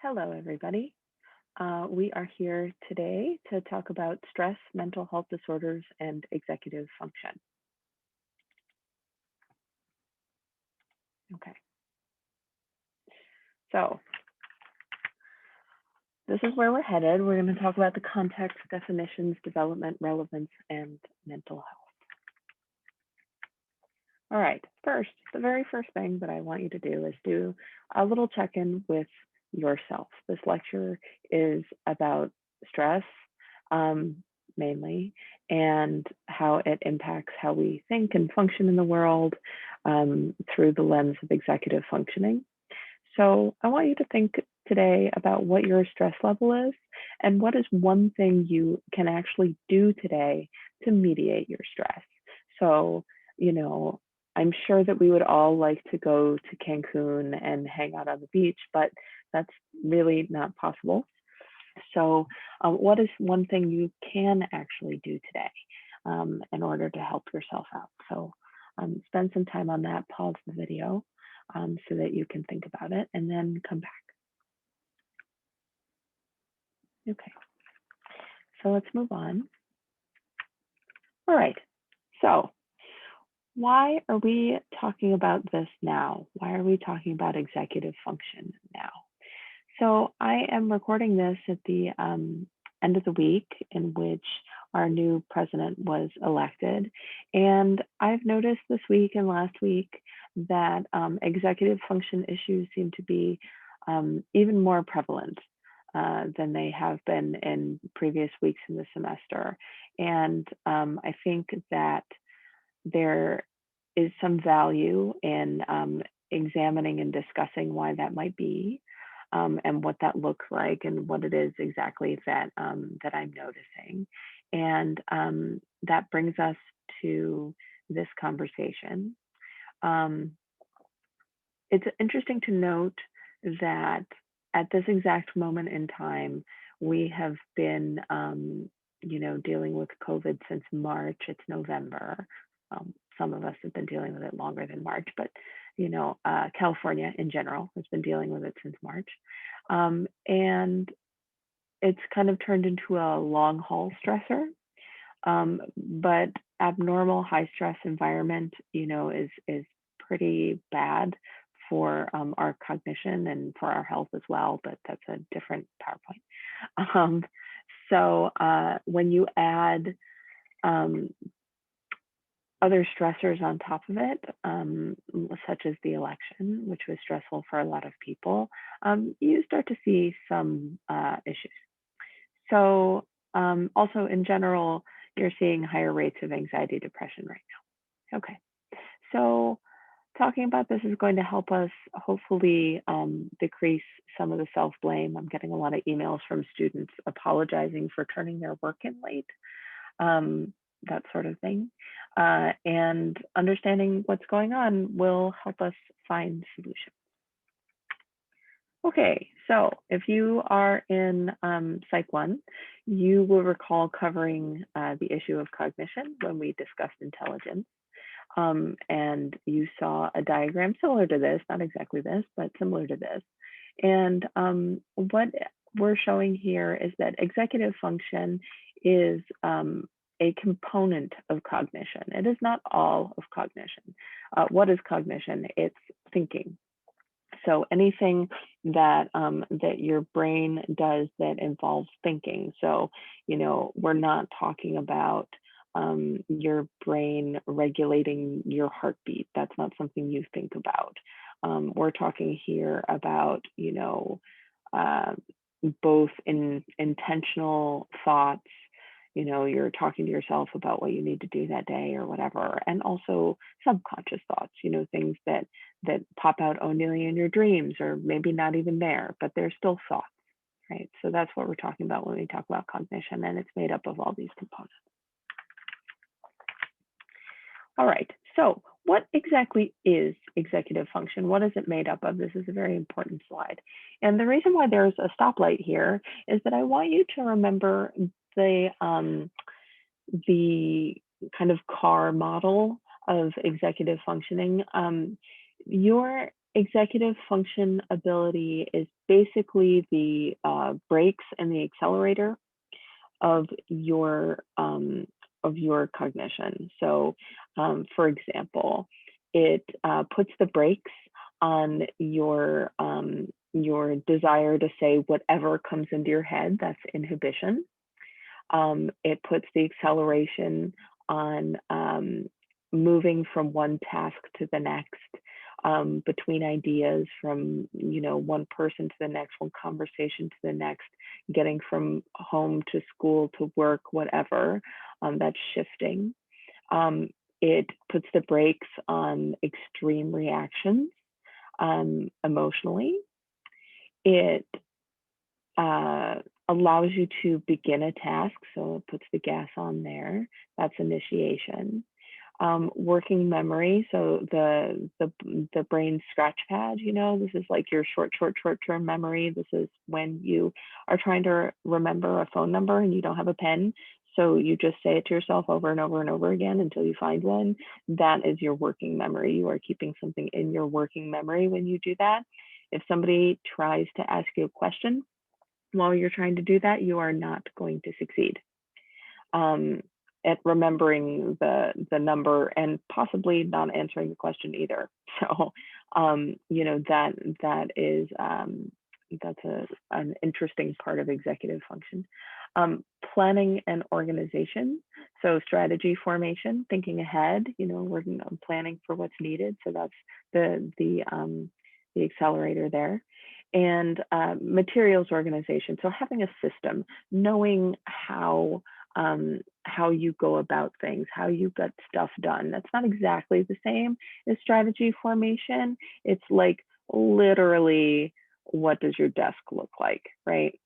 Hello, everybody. We are here today to talk about stress, mental health disorders, and executive function. Okay, so this is where we're headed. We're going to talk about the context, definitions, development, relevance, and mental health. All right, first, the very first thing that I want you to do is do a little check-in with yourself. This lecture is about stress, mainly, and how it impacts how we think and function in the world through the lens of executive functioning. So I want you to think today about what your stress level is and what is one thing you can actually do today to mediate your stress. So, you know, I'm sure that we would all like to go to Cancun and hang out on the beach, but that's really not possible. So, what is one thing you can actually do today in order to help yourself out? So, spend some time on that, pause the video so that you can think about it, and then come back. Okay, so let's move on. All right, so why are we talking about this now? Why are we talking about executive function now? So I am recording this at the end of the week in which our new president was elected. And I've noticed this week and last week that executive function issues seem to be even more prevalent than they have been in previous weeks in the semester. And I think that there is some value in examining and discussing why that might be, and what that looks like and what it is exactly that that I'm noticing. And that brings us to this conversation. Um, it's interesting to note that at this exact moment in time, we have been, dealing with COVID since March. It's November. Some of us have been dealing with it longer than March, but California in general has been dealing with it since March, and it's kind of turned into a long haul stressor. But abnormal high stress environment, is pretty bad for our cognition and for our health as well. But that's a different PowerPoint. Um, so when you add um, other stressors on top of it, such as the election, which was stressful for a lot of people, you start to see some issues. So also in general, you're seeing higher rates of anxiety, depression right now. Okay, so talking about this is going to help us hopefully decrease some of the self-blame. I'm getting a lot of emails from students apologizing for turning their work in late, that sort of thing. And understanding what's going on will help us find solutions. Okay, so if you are in Psych 1, you will recall covering the issue of cognition when we discussed intelligence. And you saw a diagram similar to this, not exactly this, but similar to this. And what we're showing here is that executive function is a component of cognition. It is not all of cognition. What is cognition? It's thinking. So anything that that your brain does that involves thinking. So, we're not talking about your brain regulating your heartbeat. That's not something you think about. We're talking here about, uh, both in intentional thoughts, you're talking to yourself about what you need to do that day or whatever, and also subconscious thoughts, things that pop out only in your dreams or maybe not even there, but they're still thoughts, right? So that's what we're talking about when we talk about cognition, and it's made up of all these components. All right, so what exactly is executive function? What is it made up of? This is a very important slide. And the reason why there's a stoplight here is that I want you to remember the kind of car model of executive functioning. Your executive function ability is basically the brakes and the accelerator of your cognition. So, for example, it puts the brakes on your desire to say whatever comes into your head. That's inhibition. It puts the acceleration on moving from one task to the next, between ideas, from one person to the next, one conversation to the next, getting from home to school to work, whatever. That's shifting. It puts the brakes on extreme reactions emotionally. It allows you to begin a task, so it puts the gas on there. That's initiation. Working memory, so the brain scratch pad, this is like your short-term memory. This is when you are trying to remember a phone number and you don't have a pen, so you just say it to yourself over and over and over again until you find one. That is your working memory. You are keeping something in your working memory when you do that. If somebody tries to ask you a question while you're trying to do that, you are not going to succeed at remembering the number, and possibly not answering the question either. So, that is that's an interesting part of executive function. Planning and organization, so strategy formation, thinking ahead, working on planning for what's needed. So that's the accelerator there. And materials organization, so having a system, knowing how you go about things, how you get stuff done. That's not exactly the same as strategy formation. It's like literally, what does your desk look like, right?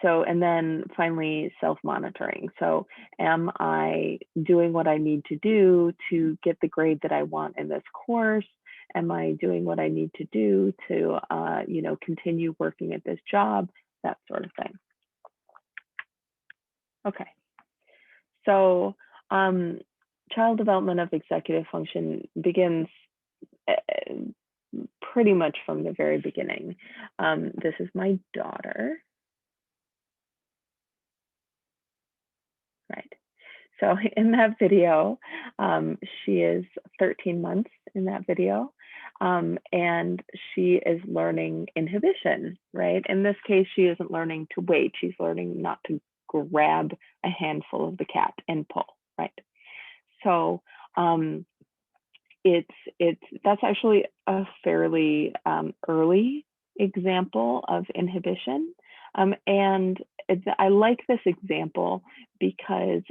So, and then finally, self-monitoring. So am I doing what I need to do to get the grade that I want in this course? Am I doing what I need to do to, continue working at this job? That sort of thing. Okay. So, child development of executive function begins pretty much from the very beginning. This is my daughter. Right. So in that video, she is 13 months in that video, and she is learning inhibition, right? In this case, she isn't learning to wait. She's learning not to grab a handful of the cat and pull, right? So that's actually a fairly early example of inhibition. And I like this example because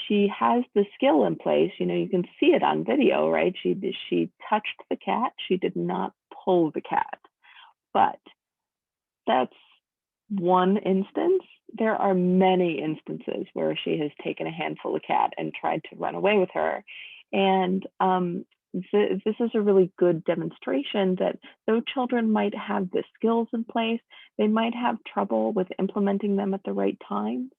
she has the skill in place. You can see it on video, right? She touched the cat. She did not pull the cat, but that's one instance. There are many instances where she has taken a handful of cat and tried to run away with her. And this is a really good demonstration that though children might have the skills in place, they might have trouble with implementing them at the right time,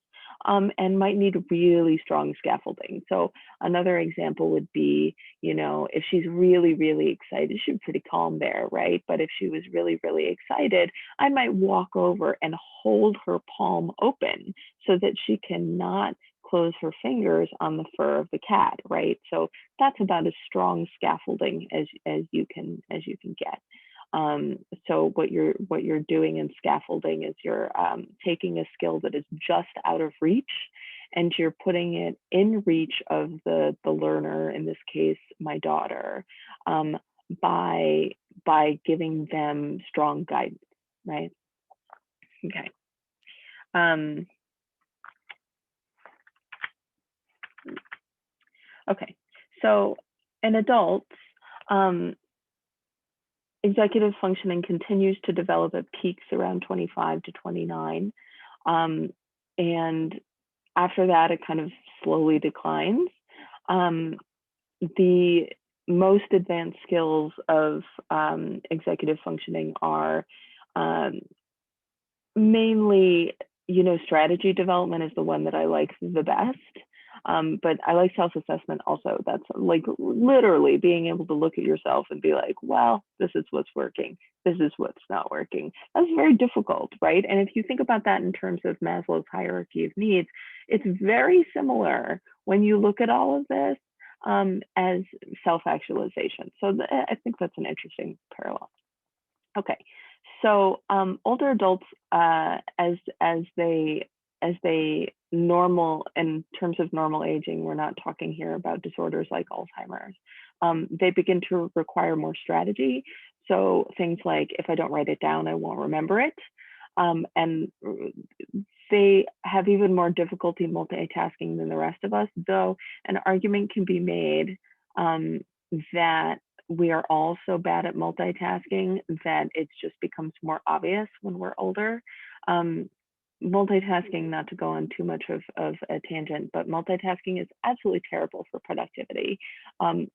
and might need really strong scaffolding. So another example would be, if she's really, really excited, she's pretty calm there, right? But if she was really, really excited, I might walk over and hold her palm open so that she cannot close her fingers on the fur of the cat, right? So that's about as strong scaffolding as you can get. So what you're doing in scaffolding is you're taking a skill that is just out of reach, and you're putting it in reach of the learner, in this case, my daughter, by giving them strong guidance, right? Okay. Okay. So in adults, executive functioning continues to develop at peaks around 25 to 29. And after that, it kind of slowly declines. The most advanced skills of executive functioning are mainly, strategy development is the one that I like the best. But I like self-assessment also. That's like literally being able to look at yourself and be like, well, this is what's working. This is what's not working. That's very difficult, right? And if you think about that in terms of Maslow's hierarchy of needs, it's very similar when you look at all of this as self-actualization. So I think that's an interesting parallel. Okay, so older adults, as they normal in terms of normal aging, we're not talking here about disorders like Alzheimer's. They begin to require more strategy. So things like, if I don't write it down, I won't remember it. And they have even more difficulty multitasking than the rest of us, though an argument can be made that we are all so bad at multitasking that it just becomes more obvious when we're older. Multitasking, not to go on too much of a tangent, but multitasking is absolutely terrible for productivity.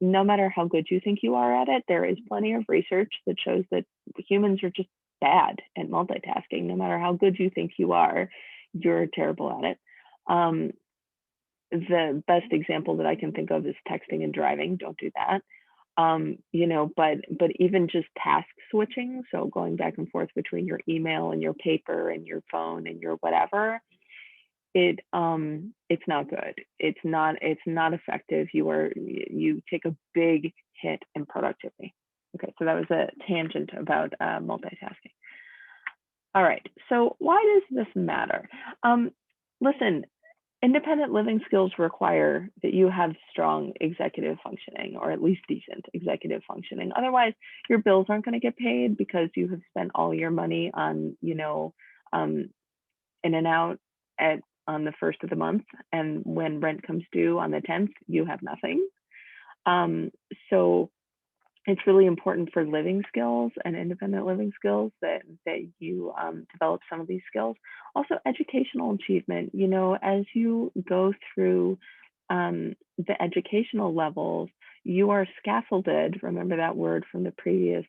No matter how good you think you are at it, there is plenty of research that shows that humans are just bad at multitasking. No matter how good you think you are, you're terrible at it. The best example that I can think of is texting and driving. Don't do that. You know, but even just task switching, so going back and forth between your email and your paper and your phone and your whatever, it's not good. It's not effective. You take a big hit in productivity. Okay, so that was a tangent about multitasking. All right, so why does this matter? Listen, independent living skills require that you have strong executive functioning, or at least decent executive functioning. Otherwise, your bills aren't going to get paid because you have spent all your money on, you know, in and out on the first of the month, and when rent comes due on the 10th, you have nothing. So it's really important for living skills and independent living skills that you develop some of these skills. Also, educational achievement. You know, as you go through the educational levels, you are scaffolded. Remember that word from the previous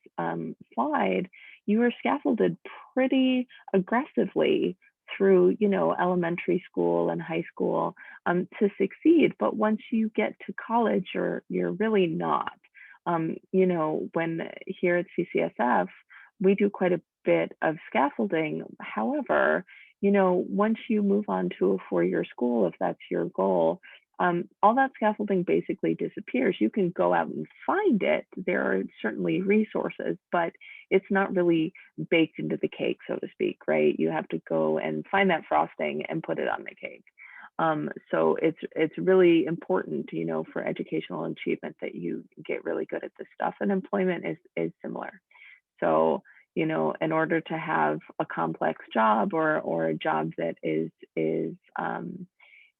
slide. You are scaffolded pretty aggressively through, you know, elementary school and high school to succeed. But once you get to college, you're really not. You know, when here at CCSF, we do quite a bit of scaffolding. However, you know, once you move on to a four-year school, if that's your goal, all that scaffolding basically disappears. You can go out and find it. There are certainly resources, but it's not really baked into the cake, so to speak, right? You have to go and find that frosting and put it on the cake. So it's really important, you know, for educational achievement that you get really good at this stuff, and employment is similar. So, you know, in order to have a complex job or a job that is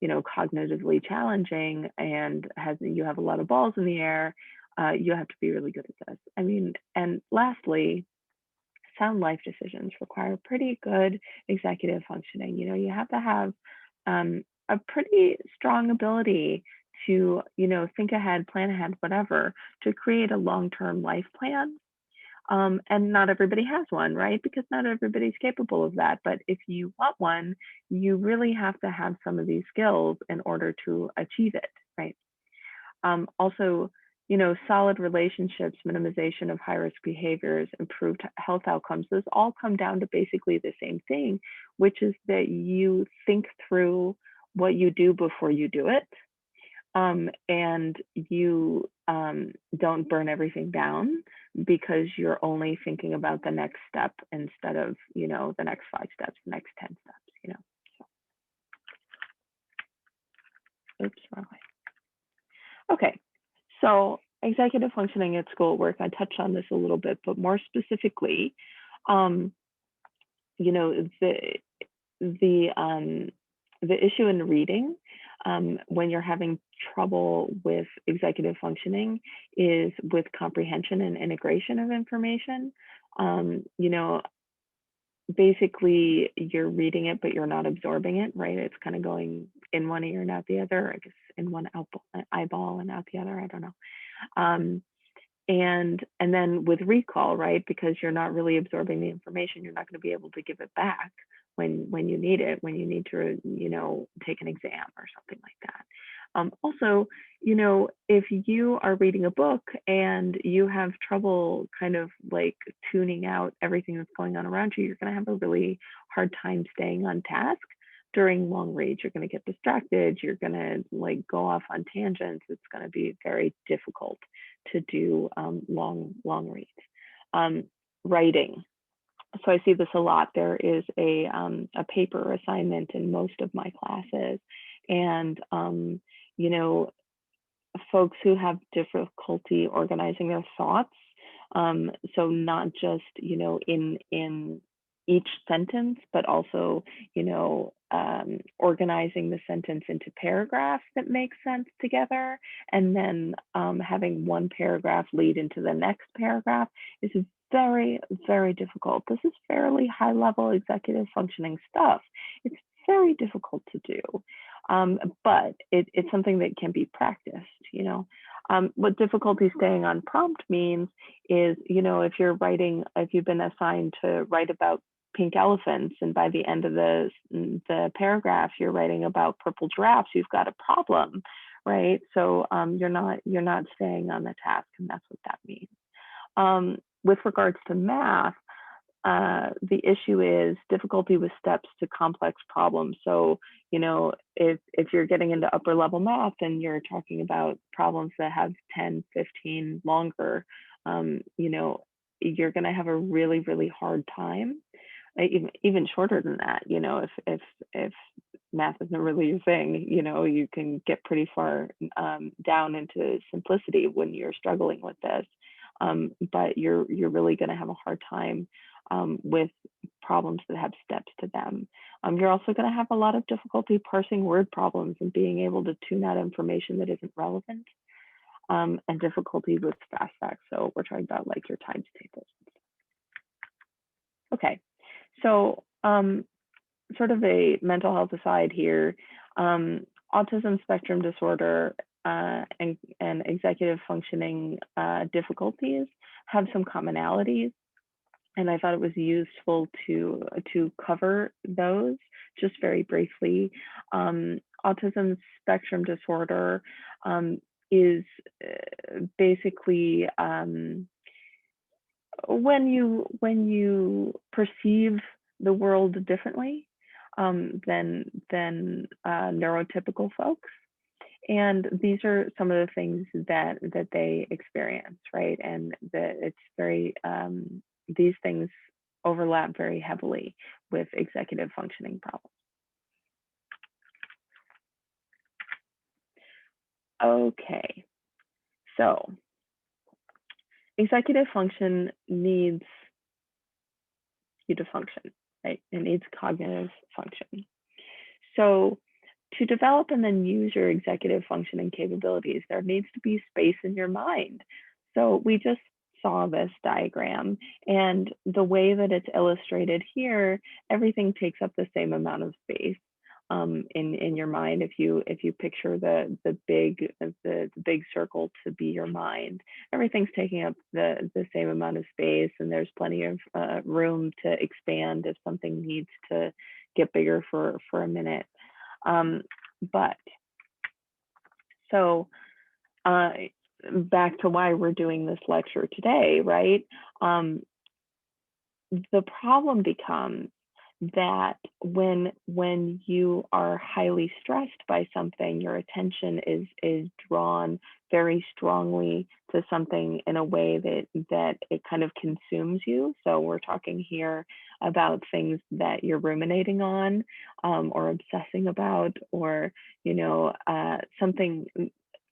you know, cognitively challenging and you have a lot of balls in the air, you have to be really good at this. I mean, and lastly, sound life decisions require pretty good executive functioning. You know, you have to have a pretty strong ability to, you know, think ahead, plan ahead, whatever, to create a long-term life plan. And not everybody has one, right? Because not everybody's capable of that. But if you want one, you really have to have some of these skills in order to achieve it, right? Also, you know, solid relationships, minimization of high risk behaviors, improved health outcomes, those all come down to basically the same thing, which is that you think through what you do before you do it. And you don't burn everything down because you're only thinking about the next step instead of, you know, the next 5 steps, the next 10 steps, you know. So, oops, wrong way. Okay, so executive functioning at schoolwork, I touched on this a little bit, but more specifically, you know, the issue in reading when you're having trouble with executive functioning is with comprehension and integration of information. You know, basically you're reading it, but you're not absorbing it, right? It's kind of going in one ear and out the other, I guess in one eyeball and out the other, I don't know. And then with recall, right? Because you're not really absorbing the information, you're not going to be able to give it back when you need it, when you need to, you know, take an exam or something like that. Also, you know, if you are reading a book and you have trouble kind of like tuning out everything that's going on around you, you're going to have a really hard time staying on task during long reads. You're going to get distracted. You're going to like go off on tangents. It's going to be very difficult to do long reads. Writing. So I see this a lot. There is a paper assignment in most of my classes, and you know, folks who have difficulty organizing their thoughts. So not just, you know, in each sentence, but also, you know, organizing the sentence into paragraphs that make sense together, and then having one paragraph lead into the next paragraph is very, very difficult. This is fairly high level executive functioning stuff. It's very difficult to do. But it's something that can be practiced, you know. What difficulty staying on prompt means is, you know, if you've been assigned to write about pink elephants, and by the end of the paragraph you're writing about purple giraffes, you've got a problem, right? So you're not staying on the task, and that's what that means. With regards to math, the issue is difficulty with steps to complex problems. So, you know, if you're getting into upper level math and you're talking about problems that have 10, 15 longer, you know, you're going to have a really, really hard time. Even shorter than that, you know, if math isn't really your thing, you know, you can get pretty far down into simplicity when you're struggling with this. But you're really going to have a hard time with problems that have steps to them. You're also going to have a lot of difficulty parsing word problems and being able to tune out information that isn't relevant, and difficulty with fast facts. So we're talking about like your times tables. Okay, so sort of a mental health aside here, autism spectrum disorder and executive functioning difficulties have some commonalities, and I thought it was useful to cover those just very briefly. Autism spectrum disorder is basically when you perceive the world differently than neurotypical folks. And these are some of the things that they experience, right? And that it's very these things overlap very heavily with executive functioning problems. Okay, so executive function needs you to function, right? It needs cognitive function. So to develop and then use your executive functioning capabilities, there needs to be space in your mind. So we just saw this diagram, and the way that it's illustrated here, everything takes up the same amount of space in your mind. If you picture the big circle to be your mind, everything's taking up the same amount of space, and there's plenty of room to expand if something needs to get bigger for a minute. But so back to why we're doing this lecture today, right? The problem becomes that when you are highly stressed by something, your attention is drawn very strongly to something in a way that it kind of consumes you. So we're talking here about things that you're ruminating on, or obsessing about, or, you know, something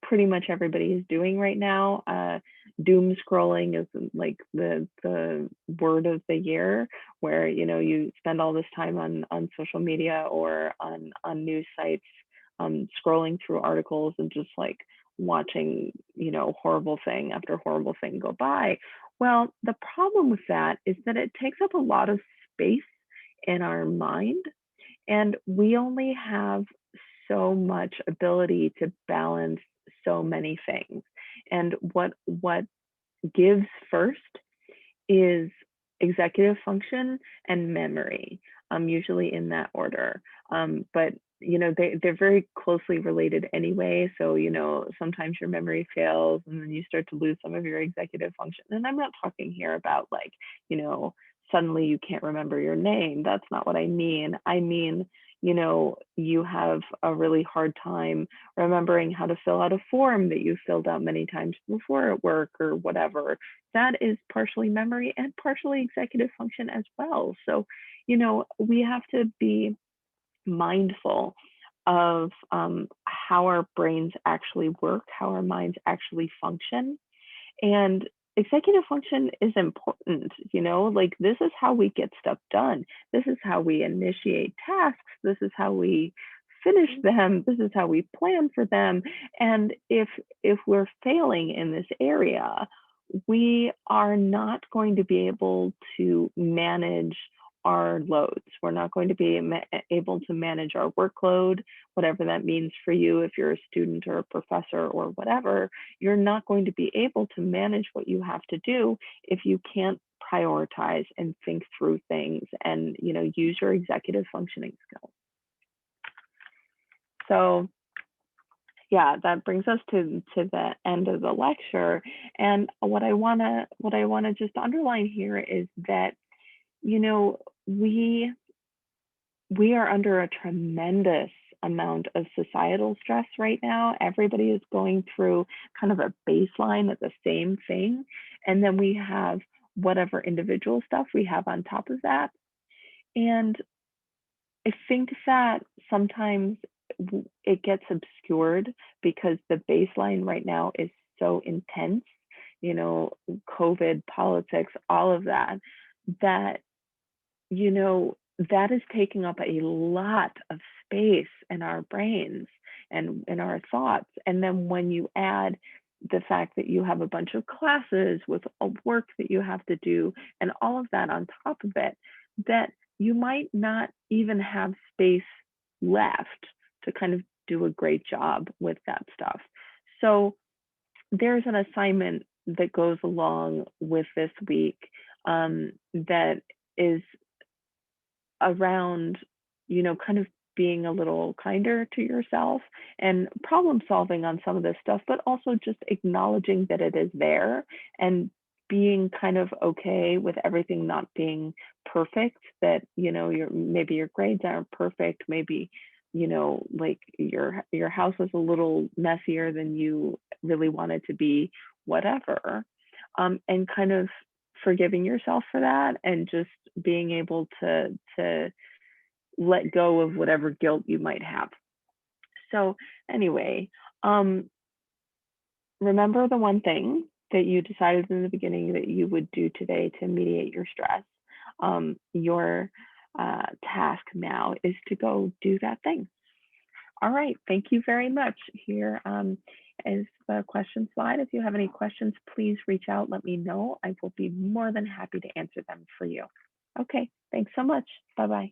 pretty much everybody is doing right now. Doom scrolling is like the word of the year, where, you know, you spend all this time on social media or on news sites, scrolling through articles and just like watching, you know, horrible thing after horrible thing go by. Well, the problem with that is that it takes up a lot of space in our mind, and we only have so much ability to balance so many things. And what gives first is executive function and memory, usually in that order. But they're very closely related anyway. So, sometimes your memory fails and then you start to lose some of your executive function. And I'm not talking here about like, you know, suddenly you can't remember your name. That's not what I mean. I mean, you have a really hard time remembering how to fill out a form that you filled out many times before at work or whatever. That is partially memory and partially executive function as well. So, we have to be mindful of how our brains actually work, how our minds actually function. And executive function is important, like this is how we get stuff done. This is how we initiate tasks. This is how we finish them. This is how we plan for them. And if we're failing in this area, we are not going to be able to manage our loads. We're not going to be able to manage our workload, whatever that means for you, if you're a student or a professor or whatever. You're not going to be able to manage what you have to do if you can't prioritize and think through things and, use your executive functioning skills. So yeah, that brings us to the end of the lecture. And what I wanna just underline here is that, we are under a tremendous amount of societal stress right now. Everybody is going through kind of a baseline of the same thing. And then we have whatever individual stuff we have on top of that. And I think that sometimes it gets obscured because the baseline right now is so intense, COVID, politics, all of that, that, that is taking up a lot of space in our brains and in our thoughts. And then when you add the fact that you have a bunch of classes with a work that you have to do and all of that on top of it, that you might not even have space left to kind of do a great job with that stuff. So there's an assignment that goes along with this week that is around, kind of being a little kinder to yourself and problem solving on some of this stuff, but also just acknowledging that it is there and being kind of okay with everything not being perfect, that, maybe your grades aren't perfect, maybe, like your house is a little messier than you really want it to be, whatever. And kind of forgiving yourself for that and just being able to let go of whatever guilt you might have. So anyway, remember the one thing that you decided in the beginning that you would do today to mediate your stress. Your task now is to go do that thing. All right, thank you very much. Here is the question slide. If you have any questions, please reach out, let me know. I will be more than happy to answer them for you. Okay, thanks so much. Bye-bye.